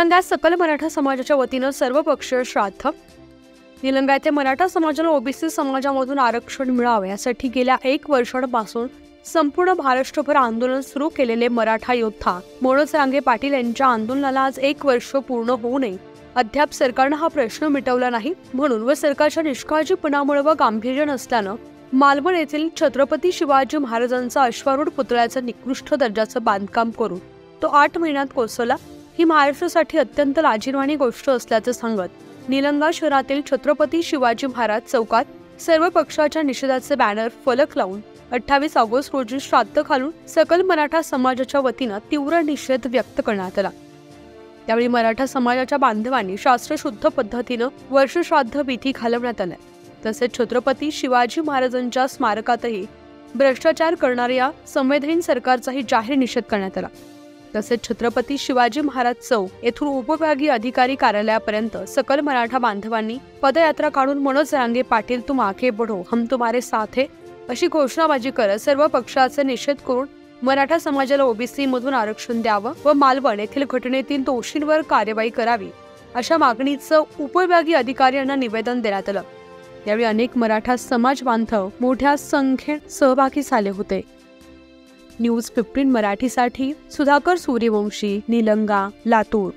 निलंग्यात सकल मराठा समाजाच्या वतीनं सर्वपक्षीय श्राद्ध। निलंगा येथे मराठा समाजाला ओबीसी समाजामधून आरक्षण मिळावे यासाठी गेल्या 1 वर्षापासून संपूर्ण महाराष्ट्रभर आंदोलन सुरू केलेले मराठा योद्धा मनोज जरांगे पाटील यांच्या आंदोलनाला आज 1 वर्ष पूर्ण होऊ नये अद्याप सरकारनं हा प्रश्न मिटवला नाही म्हणून व सरकारच्या निष्काळजीपणामुळे व गांभीर्य नसल्यानं मालवण येथील छत्रपती शिवाजी महाराजांचा अश्वारूढ पुतळ्याचं निकृष्ट दर्जाचं बांधकाम करून तो 8 महिन्यात कोसळला। ही महाराष्ट्रासाठी अत्यंत लाजिरवाणी गोष्ट असल्याचं सांगत निलंगा शहरातील छत्रपती शिवाजी महाराज चौकात सर्व पक्षाच्या निषेधाचे बॅनर फलक लावून 28 ऑगस्ट रोजी श्राद्ध घालून सकल मराठा समाजाच्या वतीनं तीव्र निषेध व्यक्त करण्यात आला। त्यावेळी मराठा समाजाच्या बांधवांनी शास्त्रशुद्ध पद्धतीनं वर्षश्राद्ध विधी घालवण्यात आला। तसेच छत्रपती शिवाजी महाराजांच्या स्मारकातही भ्रष्टाचार करणाऱ्या संवेदनहीन सरकारचाही जाहीर निषेध करण्यात आला। तसेच छत्रपती शिवाजी महाराज चौक येथून उपविभागीय अधिकारी कार्यालयापर्यंत सकल मराठा बांधवांनी पदयात्रा काढून मनोज जरांगे पाटील तुम आगे बढ़ो हम तुम्हारे साथ है अशी घोषणाबाजी करत सर्व पक्षाचे निषेध करून मराठा समाजाला ओबीसी मधून आरक्षण द्यावं व मालवण येथील घटनेतील दोषींवर कार्यवाही करावी अशा मागणीचं उपविभागीय अधिकारी यांना निवेदन देण्यात आलं। यावेळी अनेक मराठा समाज बांधव मोठ्या संख्येत सहभागी झाले होते। न्यूज 15 मराठीसाठी सुधाकर सूर्यवंशी, निलंगा, लातूर।